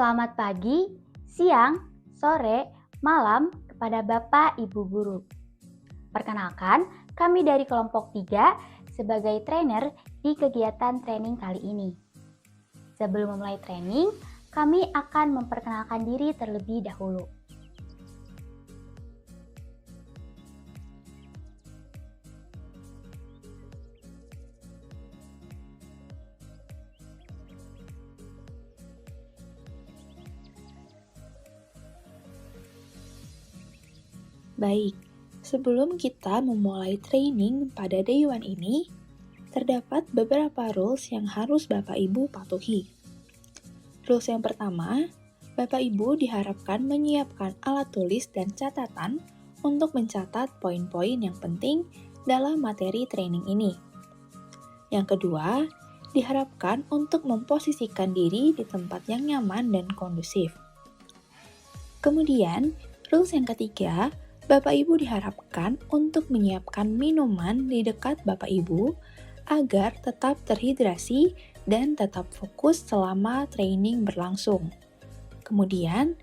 Selamat pagi, siang, sore, malam kepada Bapak Ibu Guru. Perkenalkan, kami dari kelompok 3 sebagai trainer di kegiatan training kali ini. Sebelum memulai training, kami akan memperkenalkan diri terlebih dahulu. Baik, sebelum kita memulai training pada Day 1 ini, terdapat beberapa rules yang harus Bapak Ibu patuhi. Rules yang pertama, Bapak Ibu diharapkan menyiapkan alat tulis dan catatan untuk mencatat poin-poin yang penting dalam materi training ini. Yang kedua, diharapkan untuk memposisikan diri di tempat yang nyaman dan kondusif. Kemudian, rules yang ketiga, Bapak Ibu diharapkan untuk menyiapkan minuman di dekat Bapak Ibu agar tetap terhidrasi dan tetap fokus selama training berlangsung. Kemudian,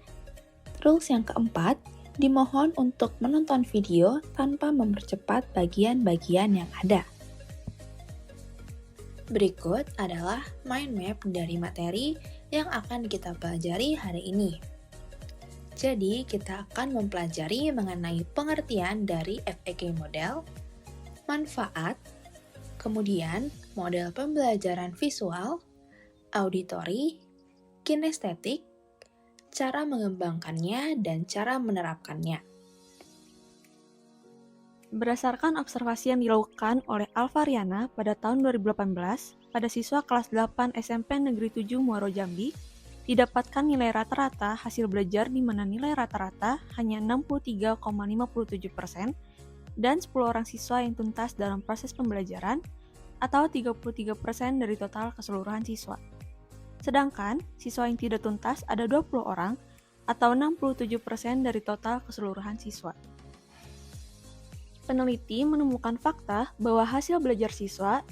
rules yang keempat, dimohon untuk menonton video tanpa mempercepat bagian-bagian yang ada. Berikut adalah mind map dari materi yang akan kita pelajari hari ini. Jadi, kita akan mempelajari mengenai pengertian dari FEK model, manfaat, kemudian model pembelajaran visual, auditori, kinestetik, cara mengembangkannya, dan cara menerapkannya. Berdasarkan observasi yang dilakukan oleh Alvariana pada tahun 2018 pada siswa kelas 8 SMP Negeri 7 Muaro Jambi, didapatkan nilai rata-rata hasil belajar di mana nilai rata-rata hanya 63,57% dan 10 orang siswa yang tuntas dalam proses pembelajaran atau 33% dari total keseluruhan siswa. Sedangkan siswa yang tidak tuntas ada 20 orang atau 67% dari total keseluruhan siswa. Peneliti menemukan fakta bahwa hasil belajar siswa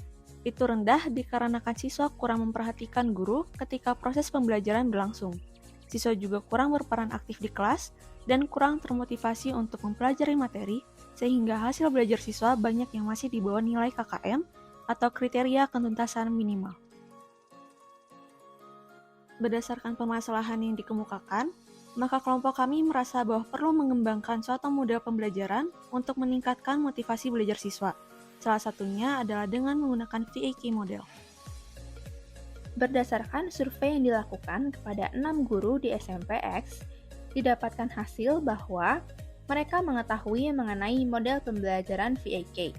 itu rendah dikarenakan siswa kurang memperhatikan guru ketika proses pembelajaran berlangsung. Siswa juga kurang berperan aktif di kelas dan kurang termotivasi untuk mempelajari materi, sehingga hasil belajar siswa banyak yang masih di bawah nilai KKM atau kriteria ketuntasan minimal. Berdasarkan permasalahan yang dikemukakan, maka kelompok kami merasa bahwa perlu mengembangkan suatu model pembelajaran untuk meningkatkan motivasi belajar siswa. Salah satunya adalah dengan menggunakan VAK model. Berdasarkan survei yang dilakukan kepada 6 guru di SMP X, didapatkan hasil bahwa mereka mengetahui mengenai model pembelajaran VAK.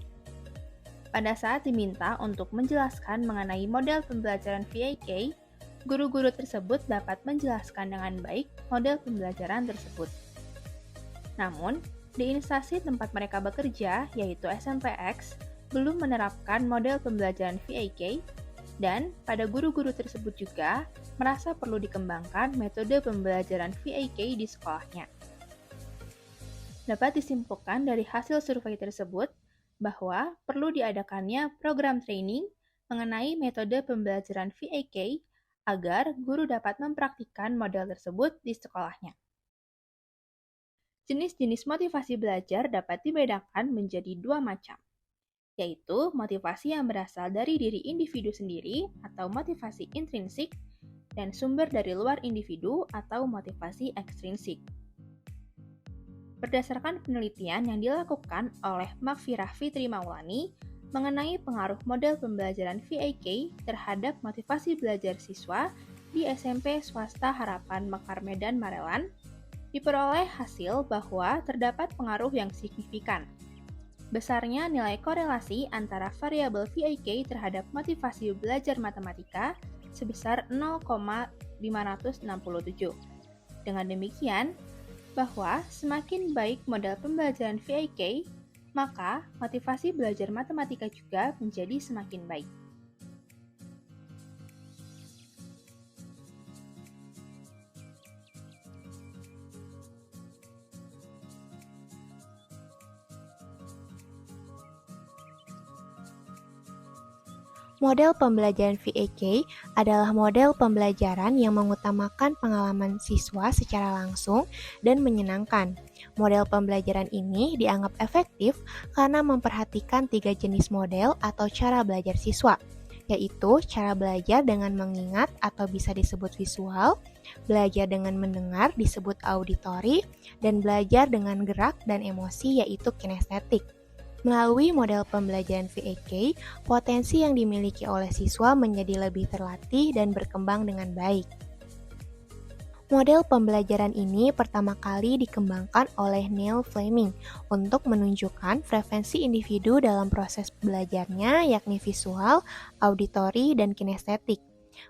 Pada saat diminta untuk menjelaskan mengenai model pembelajaran VAK, guru-guru tersebut dapat menjelaskan dengan baik model pembelajaran tersebut. Namun, di instansi tempat mereka bekerja, yaitu SMP X, belum menerapkan model pembelajaran VAK, dan pada guru-guru tersebut juga merasa perlu dikembangkan metode pembelajaran VAK di sekolahnya. Dapat disimpulkan dari hasil survei tersebut bahwa perlu diadakannya program training mengenai metode pembelajaran VAK agar guru dapat mempraktikkan model tersebut di sekolahnya. Jenis-jenis motivasi belajar dapat dibedakan menjadi dua macam, yaitu motivasi yang berasal dari diri individu sendiri atau motivasi intrinsik, dan sumber dari luar individu atau motivasi ekstrinsik. Berdasarkan penelitian yang dilakukan oleh Magfirah Fitri Maulani mengenai pengaruh model pembelajaran VAK terhadap motivasi belajar siswa di SMP Swasta Harapan Mekar Medan Marelan, diperoleh hasil bahwa terdapat pengaruh yang signifikan. Besarnya nilai korelasi antara variabel VAK terhadap motivasi belajar matematika sebesar 0,567. Dengan demikian, bahwa semakin baik model pembelajaran VAK, maka motivasi belajar matematika juga menjadi semakin baik. Model pembelajaran VAK adalah model pembelajaran yang mengutamakan pengalaman siswa secara langsung dan menyenangkan. Model pembelajaran ini dianggap efektif karena memperhatikan 3 jenis model atau cara belajar siswa, yaitu cara belajar dengan mengingat atau bisa disebut visual, belajar dengan mendengar disebut auditori, dan belajar dengan gerak dan emosi yaitu kinestetik. Melalui model pembelajaran VAK, potensi yang dimiliki oleh siswa menjadi lebih terlatih dan berkembang dengan baik. Model pembelajaran ini pertama kali dikembangkan oleh Neil Fleming untuk menunjukkan preferensi individu dalam proses belajarnya, yakni visual, auditori, dan kinestetik.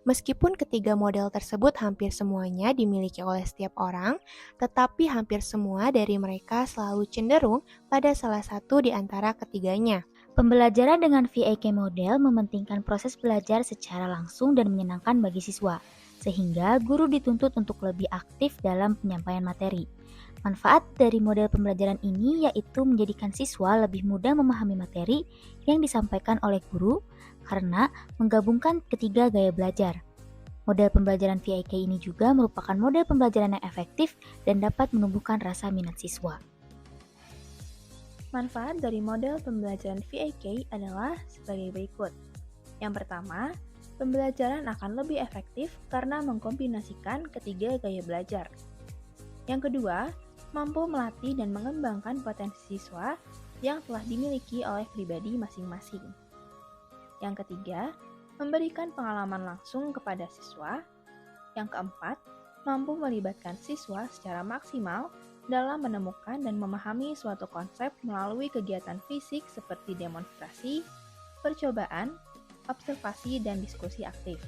Meskipun ketiga model tersebut hampir semuanya dimiliki oleh setiap orang, tetapi hampir semua dari mereka selalu cenderung pada salah satu di antara ketiganya. Pembelajaran dengan VAK model mementingkan proses belajar secara langsung dan menyenangkan bagi siswa, sehingga guru dituntut untuk lebih aktif dalam penyampaian materi. Manfaat dari model pembelajaran ini yaitu menjadikan siswa lebih mudah memahami materi yang disampaikan oleh guru karena menggabungkan ketiga gaya belajar. Model pembelajaran VAK ini juga merupakan model pembelajaran yang efektif dan dapat menumbuhkan rasa minat siswa. Manfaat dari model pembelajaran VAK adalah sebagai berikut. Yang pertama, pembelajaran akan lebih efektif karena mengkombinasikan ketiga gaya belajar. Yang kedua, mampu melatih dan mengembangkan potensi siswa yang telah dimiliki oleh pribadi masing-masing. Yang ketiga, memberikan pengalaman langsung kepada siswa. Yang keempat, mampu melibatkan siswa secara maksimal dalam menemukan dan memahami suatu konsep melalui kegiatan fisik seperti demonstrasi, percobaan, observasi, dan diskusi aktif.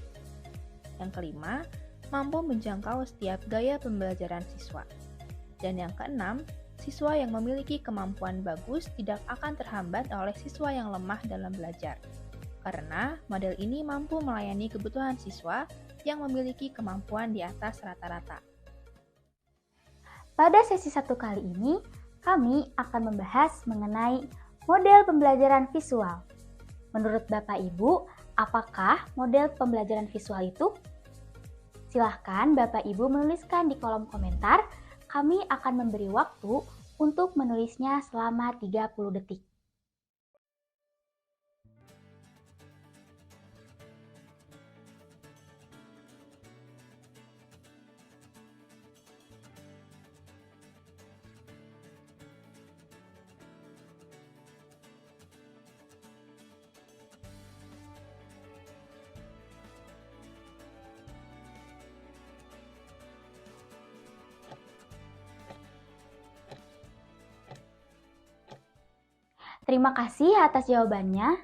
Yang kelima, mampu menjangkau setiap gaya pembelajaran siswa. Dan yang keenam, siswa yang memiliki kemampuan bagus tidak akan terhambat oleh siswa yang lemah dalam belajar. Karena model ini mampu melayani kebutuhan siswa yang memiliki kemampuan di atas rata-rata. Pada sesi 1 kali ini, kami akan membahas mengenai model pembelajaran visual. Menurut Bapak Ibu, apakah model pembelajaran visual itu? Silahkan Bapak Ibu menuliskan di kolom komentar. Kami akan memberi waktu untuk menulisnya selama 30 detik. Terima kasih atas jawabannya.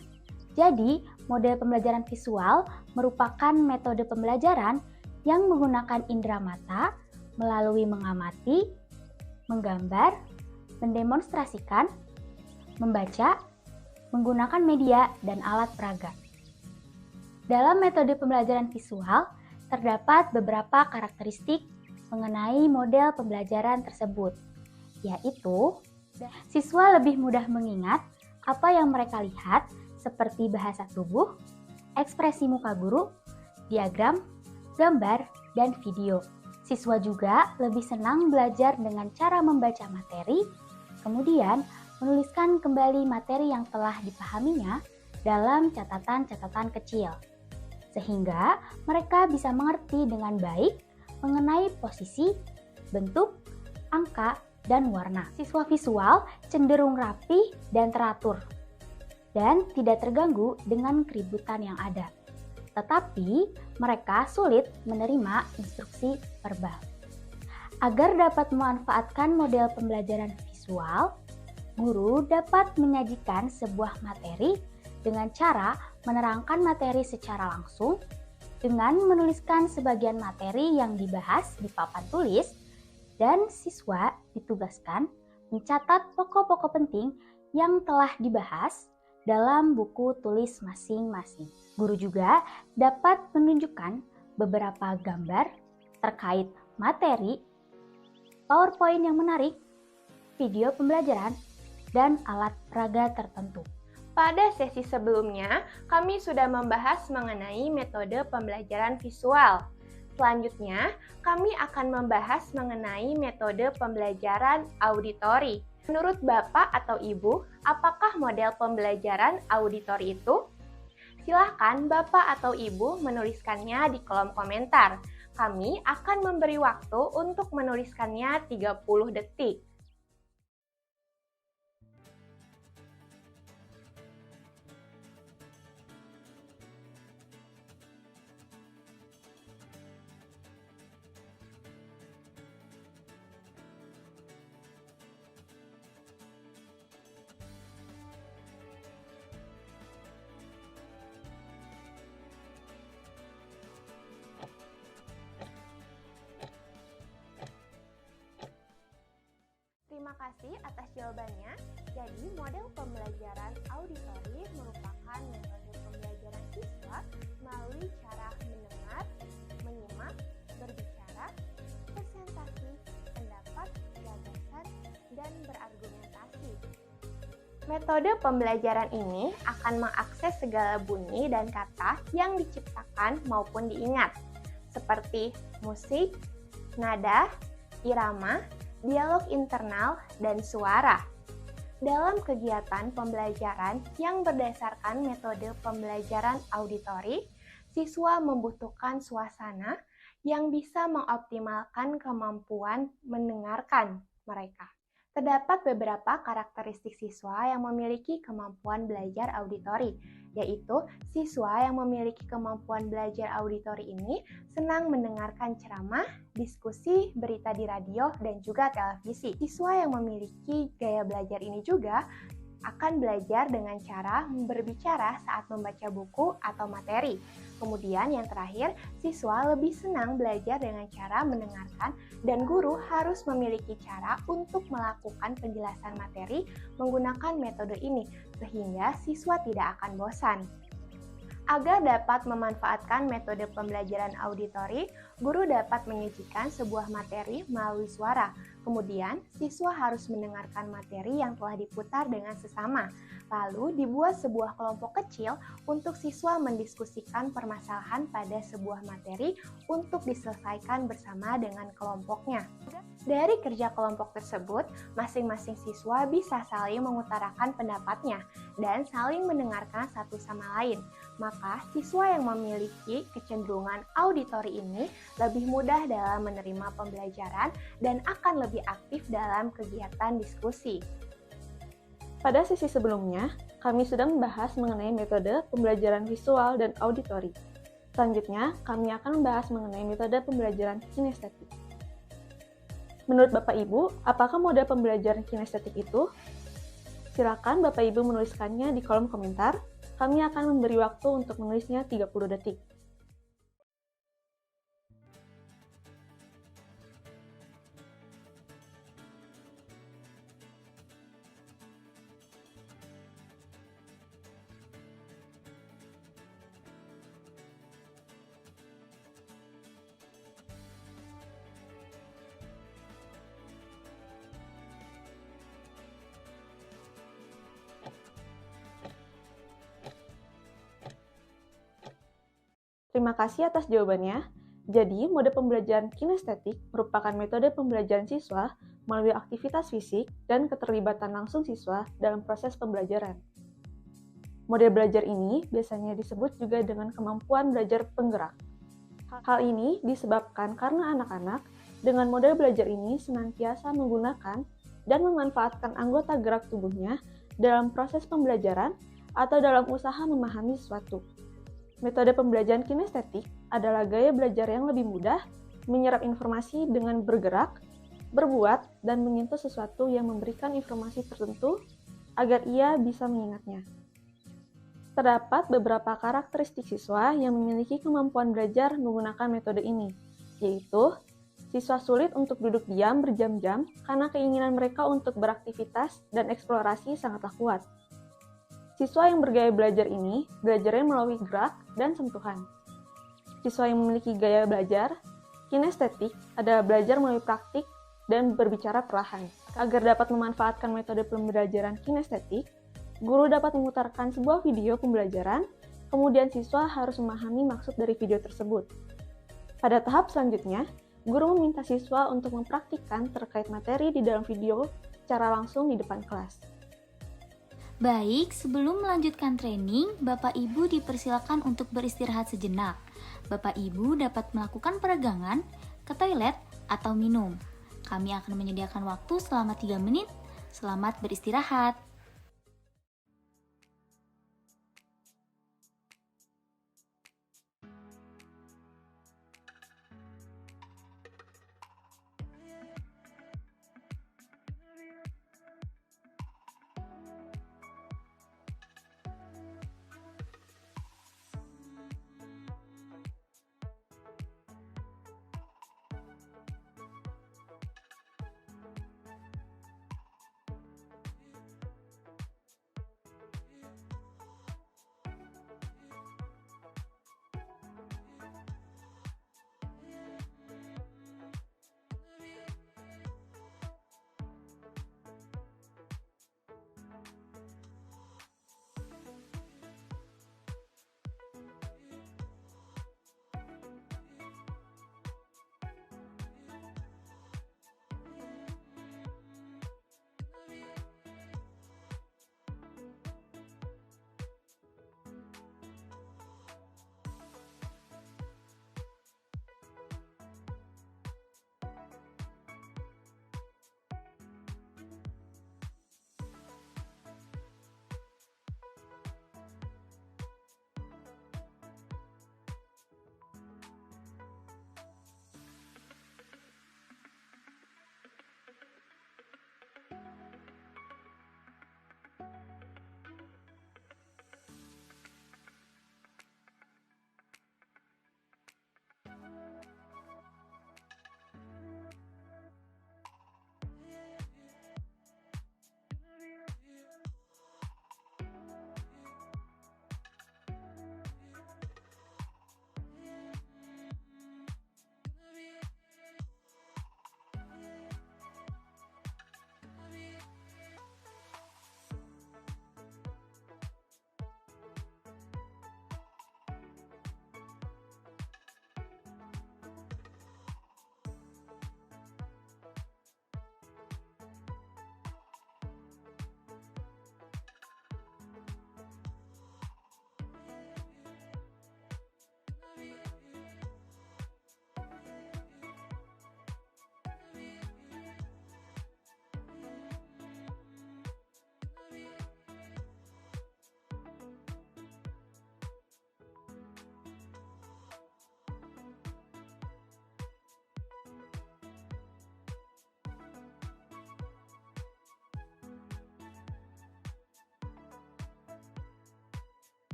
Jadi, model pembelajaran visual merupakan metode pembelajaran yang menggunakan indera mata melalui mengamati, menggambar, mendemonstrasikan, membaca, menggunakan media, dan alat peraga. Dalam metode pembelajaran visual, terdapat beberapa karakteristik mengenai model pembelajaran tersebut, yaitu siswa lebih mudah mengingat apa yang mereka lihat seperti bahasa tubuh, ekspresi muka guru, diagram, gambar, dan video. Siswa juga lebih senang belajar dengan cara membaca materi, kemudian menuliskan kembali materi yang telah dipahaminya dalam catatan-catatan kecil. Sehingga mereka bisa mengerti dengan baik mengenai posisi, bentuk, angka, dan warna. Siswa visual cenderung rapi dan teratur, dan tidak terganggu dengan keributan yang ada. Tetapi, mereka sulit menerima instruksi verbal. Agar dapat memanfaatkan model pembelajaran visual, guru dapat menyajikan sebuah materi dengan cara menerangkan materi secara langsung, dengan menuliskan sebagian materi yang dibahas di papan tulis, dan siswa ditugaskan mencatat pokok-pokok penting yang telah dibahas dalam buku tulis masing-masing. Guru juga dapat menunjukkan beberapa gambar terkait materi, PowerPoint yang menarik, video pembelajaran, dan alat peraga tertentu. Pada sesi sebelumnya, kami sudah membahas mengenai metode pembelajaran visual. Selanjutnya, kami akan membahas mengenai metode pembelajaran auditori. Menurut Bapak atau Ibu, apakah model pembelajaran auditori itu? Silahkan Bapak atau Ibu menuliskannya di kolom komentar. Kami akan memberi waktu untuk menuliskannya 30 detik. Terima kasih atas jawabannya. Jadi, model pembelajaran auditori merupakan metode pembelajaran siswa melalui cara mendengar, menyimak, berbicara, presentasi, pendapat, gagasan, dan berargumentasi. Metode pembelajaran ini akan mengakses segala bunyi dan kata yang diciptakan maupun diingat, seperti musik, nada, irama, dialog internal, dan suara. Dalam kegiatan pembelajaran yang berdasarkan metode pembelajaran auditori, siswa membutuhkan suasana yang bisa mengoptimalkan kemampuan mendengarkan mereka. Terdapat beberapa karakteristik siswa yang memiliki kemampuan belajar auditori, yaitu siswa yang memiliki kemampuan belajar auditori ini senang mendengarkan ceramah, diskusi, berita di radio, dan juga televisi. Siswa yang memiliki gaya belajar ini juga akan belajar dengan cara berbicara saat membaca buku atau materi. Kemudian yang terakhir, siswa lebih senang belajar dengan cara mendengarkan dan guru harus memiliki cara untuk melakukan penjelasan materi menggunakan metode ini sehingga siswa tidak akan bosan. Agar dapat memanfaatkan metode pembelajaran auditori, guru dapat menyajikan sebuah materi melalui suara. Kemudian, siswa harus mendengarkan materi yang telah diputar dengan sesama. Lalu, dibuat sebuah kelompok kecil untuk siswa mendiskusikan permasalahan pada sebuah materi untuk diselesaikan bersama dengan kelompoknya. Dari kerja kelompok tersebut, masing-masing siswa bisa saling mengutarakan pendapatnya dan saling mendengarkan satu sama lain. Maka, siswa yang memiliki kecenderungan auditori ini lebih mudah dalam menerima pembelajaran dan akan lebih aktif dalam kegiatan diskusi. Pada sesi sebelumnya, kami sudah membahas mengenai metode pembelajaran visual dan auditori. Selanjutnya, kami akan membahas mengenai metode pembelajaran kinestetik. Menurut Bapak Ibu, apakah model pembelajaran kinestetik itu? Silakan Bapak Ibu menuliskannya di kolom komentar. Kami akan memberi waktu untuk menulisnya 30 detik. Terima kasih atas jawabannya. Jadi, mode pembelajaran kinestetik merupakan metode pembelajaran siswa melalui aktivitas fisik dan keterlibatan langsung siswa dalam proses pembelajaran. Model belajar ini biasanya disebut juga dengan kemampuan belajar penggerak. Hal ini disebabkan karena anak-anak dengan model belajar ini senantiasa menggunakan dan memanfaatkan anggota gerak tubuhnya dalam proses pembelajaran atau dalam usaha memahami sesuatu. Metode pembelajaran kinestetik adalah gaya belajar yang lebih mudah, menyerap informasi dengan bergerak, berbuat, dan menyentuh sesuatu yang memberikan informasi tertentu agar ia bisa mengingatnya. Terdapat beberapa karakteristik siswa yang memiliki kemampuan belajar menggunakan metode ini, yaitu siswa sulit untuk duduk diam berjam-jam karena keinginan mereka untuk beraktivitas dan eksplorasi sangatlah kuat. Siswa yang bergaya belajar ini belajarnya melalui gerak dan sentuhan. Siswa yang memiliki gaya belajar kinestetik adalah belajar melalui praktik dan berbicara perlahan. Agar dapat memanfaatkan metode pembelajaran kinestetik, Guru dapat memutarkan sebuah video pembelajaran, kemudian siswa harus memahami maksud dari video tersebut. Pada tahap selanjutnya, guru meminta siswa untuk mempraktikkan terkait materi di dalam video secara langsung di depan kelas. Baik, sebelum melanjutkan training, Bapak Ibu dipersilakan untuk beristirahat sejenak. Bapak Ibu dapat melakukan peregangan, ke toilet, atau minum. Kami akan menyediakan waktu selama 3 menit. Selamat beristirahat.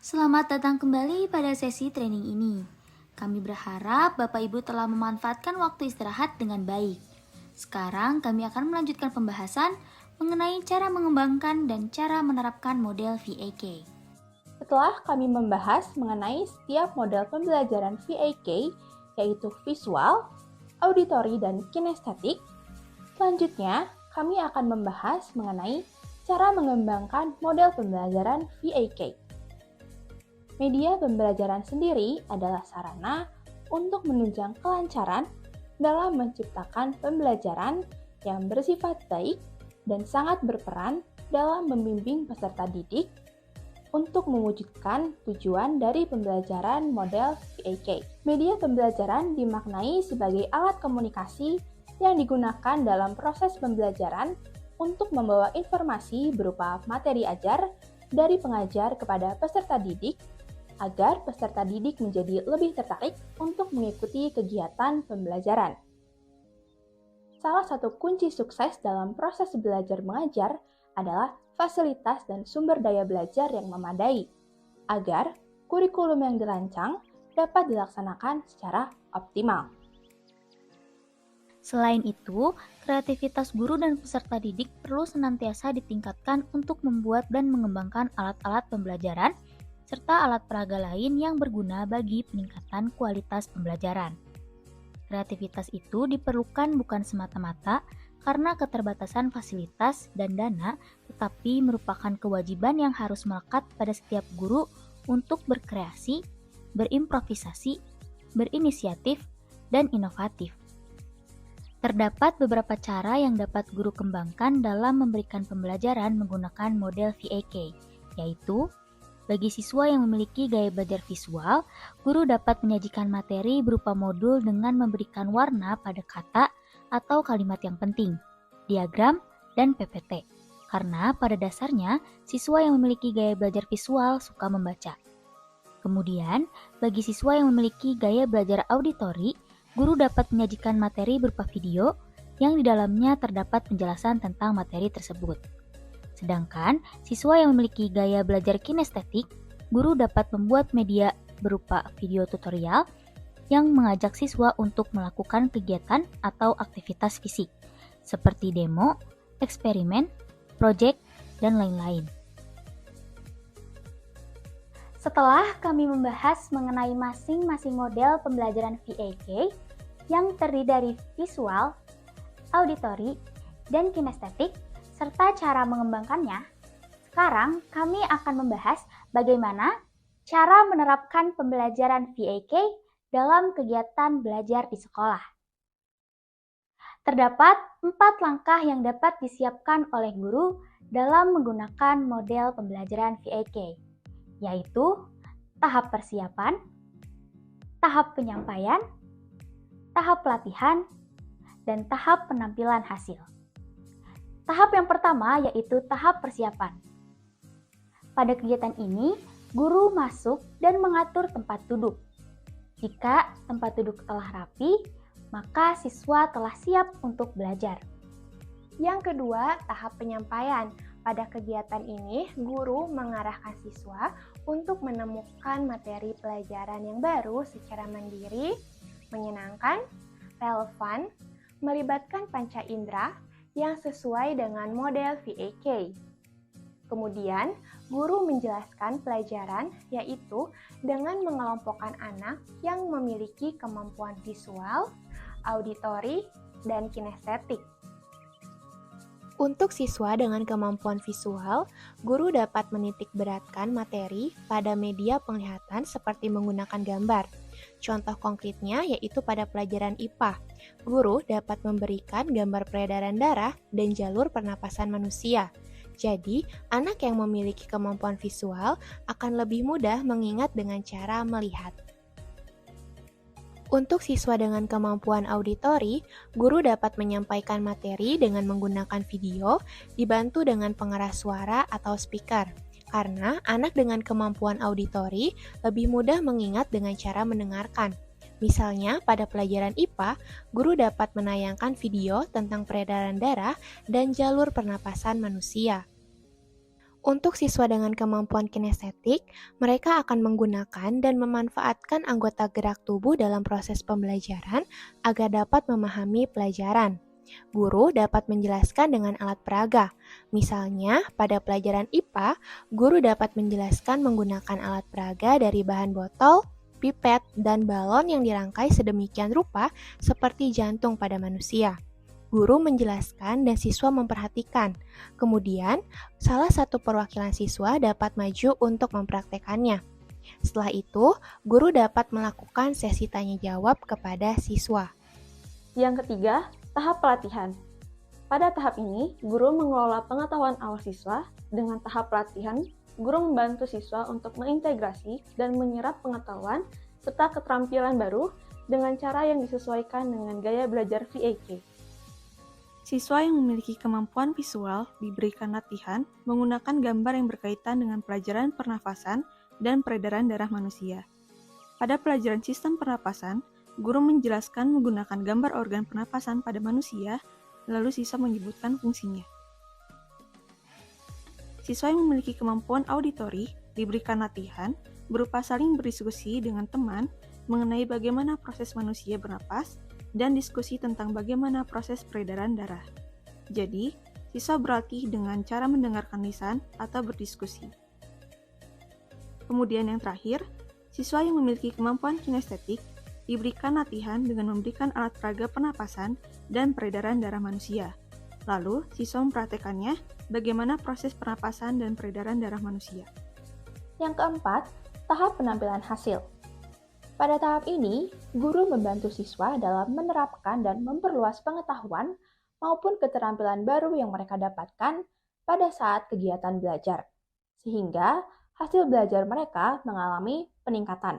Selamat datang kembali pada sesi training ini. Kami berharap Bapak Ibu telah memanfaatkan waktu istirahat dengan baik. Sekarang kami akan melanjutkan pembahasan mengenai cara mengembangkan dan cara menerapkan model VAK. Setelah kami membahas mengenai setiap model pembelajaran VAK, yaitu visual, auditory, dan kinestetik, selanjutnya kami akan membahas mengenai cara mengembangkan model pembelajaran VAK. Media pembelajaran sendiri adalah sarana untuk menunjang kelancaran dalam menciptakan pembelajaran yang bersifat baik dan sangat berperan dalam membimbing peserta didik untuk mewujudkan tujuan dari pembelajaran model VAK. Media pembelajaran dimaknai sebagai alat komunikasi yang digunakan dalam proses pembelajaran untuk membawa informasi berupa materi ajar dari pengajar kepada peserta didik agar peserta didik menjadi lebih tertarik untuk mengikuti kegiatan pembelajaran. Salah satu kunci sukses dalam proses belajar mengajar adalah fasilitas dan sumber daya belajar yang memadai, agar kurikulum yang dirancang dapat dilaksanakan secara optimal. Selain itu, kreativitas guru dan peserta didik perlu senantiasa ditingkatkan untuk membuat dan mengembangkan alat-alat pembelajaran serta alat peraga lain yang berguna bagi peningkatan kualitas pembelajaran. Kreativitas itu diperlukan bukan semata-mata karena keterbatasan fasilitas dan dana, tetapi merupakan kewajiban yang harus melekat pada setiap guru untuk berkreasi, berimprovisasi, berinisiatif, dan inovatif. Terdapat beberapa cara yang dapat guru kembangkan dalam memberikan pembelajaran menggunakan model VAK, yaitu bagi siswa yang memiliki gaya belajar visual, guru dapat menyajikan materi berupa modul dengan memberikan warna pada kata atau kalimat yang penting, diagram, dan PPT. Karena pada dasarnya, siswa yang memiliki gaya belajar visual suka membaca. Kemudian, bagi siswa yang memiliki gaya belajar auditori, guru dapat menyajikan materi berupa video yang di dalamnya terdapat penjelasan tentang materi tersebut. Sedangkan siswa yang memiliki gaya belajar kinestetik, guru dapat membuat media berupa video tutorial yang mengajak siswa untuk melakukan kegiatan atau aktivitas fisik, seperti demo, eksperimen, proyek, dan lain-lain. Setelah kami membahas mengenai masing-masing model pembelajaran VAK yang terdiri dari visual, auditori, dan kinestetik, serta cara mengembangkannya, sekarang kami akan membahas bagaimana cara menerapkan pembelajaran VAK dalam kegiatan belajar di sekolah. Terdapat 4 langkah yang dapat disiapkan oleh guru dalam menggunakan model pembelajaran VAK, yaitu tahap persiapan, tahap penyampaian, tahap pelatihan, dan tahap penampilan hasil. Tahap yang pertama yaitu tahap persiapan. Pada kegiatan ini, guru masuk dan mengatur tempat duduk. Jika tempat duduk telah rapi, maka siswa telah siap untuk belajar. Yang kedua, tahap penyampaian. Pada kegiatan ini, guru mengarahkan siswa untuk menemukan materi pelajaran yang baru secara mandiri, menyenangkan, relevan, melibatkan panca indera yang sesuai dengan model VAK. Kemudian, guru menjelaskan pelajaran yaitu dengan mengelompokkan anak yang memiliki kemampuan visual, auditori, dan kinestetik. Untuk siswa dengan kemampuan visual, guru dapat menitikberatkan materi pada media penglihatan seperti menggunakan gambar. Contoh konkretnya yaitu pada pelajaran IPA. Guru dapat memberikan gambar peredaran darah dan jalur pernapasan manusia. Jadi, anak yang memiliki kemampuan visual akan lebih mudah mengingat dengan cara melihat. Untuk siswa dengan kemampuan auditori, guru dapat menyampaikan materi dengan menggunakan video dibantu dengan pengeras suara atau speaker. Karena anak dengan kemampuan auditori lebih mudah mengingat dengan cara mendengarkan. Misalnya, pada pelajaran IPA, guru dapat menayangkan video tentang peredaran darah dan jalur pernapasan manusia. Untuk siswa dengan kemampuan kinestetik, mereka akan menggunakan dan memanfaatkan anggota gerak tubuh dalam proses pembelajaran agar dapat memahami pelajaran. Guru dapat menjelaskan dengan alat peraga. Misalnya, pada pelajaran IPA, guru dapat menjelaskan menggunakan alat peraga dari bahan botol, pipet, dan balon yang dirangkai sedemikian rupa seperti jantung pada manusia. Guru menjelaskan dan siswa memperhatikan. Kemudian, salah satu perwakilan siswa dapat maju untuk mempraktekannya. Setelah itu, guru dapat melakukan sesi tanya jawab kepada siswa. Yang ketiga, tahap pelatihan. Pada tahap ini, guru mengelola pengetahuan awal siswa. Dengan tahap pelatihan, guru membantu siswa untuk mengintegrasi dan menyerap pengetahuan serta keterampilan baru dengan cara yang disesuaikan dengan gaya belajar VAK. Siswa yang memiliki kemampuan visual diberikan latihan menggunakan gambar yang berkaitan dengan pelajaran pernafasan dan peredaran darah manusia. Pada pelajaran sistem pernapasan, guru menjelaskan menggunakan gambar organ pernapasan pada manusia, lalu siswa menyebutkan fungsinya. Siswa yang memiliki kemampuan auditori diberikan latihan berupa saling berdiskusi dengan teman mengenai bagaimana proses manusia bernapas dan diskusi tentang bagaimana proses peredaran darah. Jadi, siswa berlatih dengan cara mendengarkan lisan atau berdiskusi. Kemudian yang terakhir, siswa yang memiliki kemampuan kinestetik diberikan latihan dengan memberikan alat peraga pernapasan dan peredaran darah manusia. Lalu, siswa mempraktekannya bagaimana proses pernapasan dan peredaran darah manusia. Yang keempat, tahap penampilan hasil. Pada tahap ini, guru membantu siswa dalam menerapkan dan memperluas pengetahuan maupun keterampilan baru yang mereka dapatkan pada saat kegiatan belajar, sehingga hasil belajar mereka mengalami peningkatan.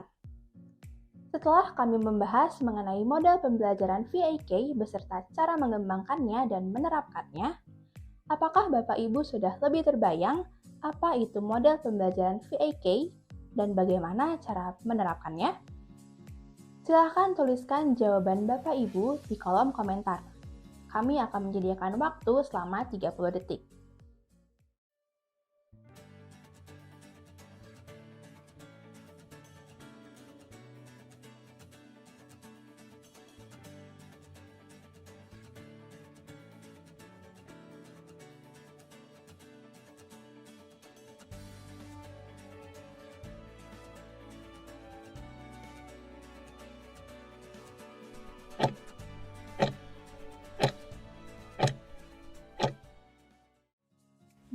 Setelah kami membahas mengenai model pembelajaran VAK beserta cara mengembangkannya dan menerapkannya, apakah Bapak Ibu sudah lebih terbayang apa itu model pembelajaran VAK dan bagaimana cara menerapkannya? Silahkan tuliskan jawaban Bapak Ibu di kolom komentar. Kami akan menyediakan waktu selama 30 detik.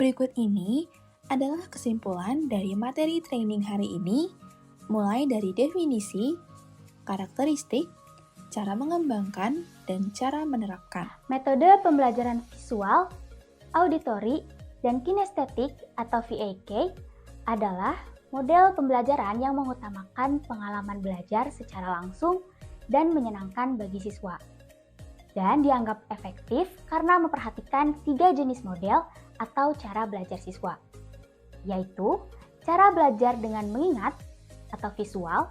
Berikut ini adalah kesimpulan dari materi training hari ini, mulai dari definisi, karakteristik, cara mengembangkan, dan cara menerapkan. Metode pembelajaran visual, auditori, dan kinestetik atau VAK adalah model pembelajaran yang mengutamakan pengalaman belajar secara langsung dan menyenangkan bagi siswa. Dan dianggap efektif karena memperhatikan 3 jenis model atau cara belajar siswa, yaitu cara belajar dengan mengingat atau visual,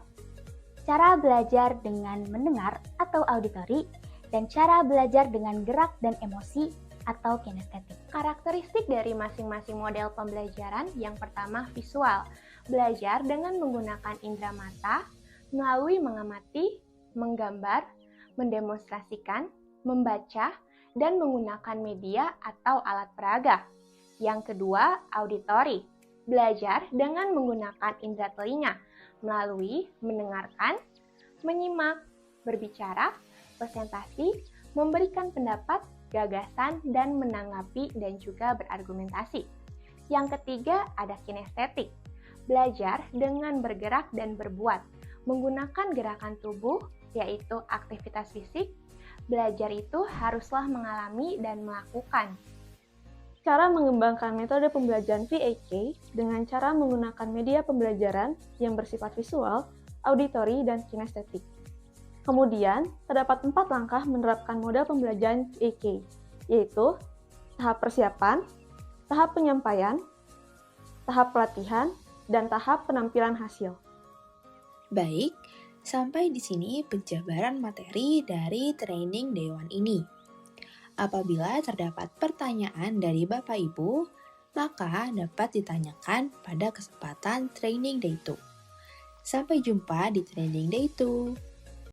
cara belajar dengan mendengar atau auditori, dan cara belajar dengan gerak dan emosi atau kinestetik. Karakteristik dari masing-masing model pembelajaran yang pertama visual, belajar dengan menggunakan indera mata melalui mengamati, menggambar, mendemonstrasikan, membaca, dan menggunakan media atau alat peraga. Yang kedua, auditori, belajar dengan menggunakan indera telinga melalui mendengarkan, menyimak, berbicara, presentasi, memberikan pendapat, gagasan, dan menanggapi dan juga berargumentasi. Yang ketiga, ada kinestetik, belajar dengan bergerak dan berbuat, menggunakan gerakan tubuh, yaitu aktivitas fisik. Belajar itu haruslah mengalami dan melakukan. Cara mengembangkan metode pembelajaran VAK dengan cara menggunakan media pembelajaran yang bersifat visual, auditori, dan kinestetik. Kemudian, terdapat 4 langkah menerapkan model pembelajaran VAK, yaitu tahap persiapan, tahap penyampaian, tahap pelatihan, dan tahap penampilan hasil. Baik, sampai di sini penjabaran materi dari training Dewan ini. Apabila terdapat pertanyaan dari Bapak Ibu, maka dapat ditanyakan pada kesempatan training day 2. Sampai jumpa di training day 2.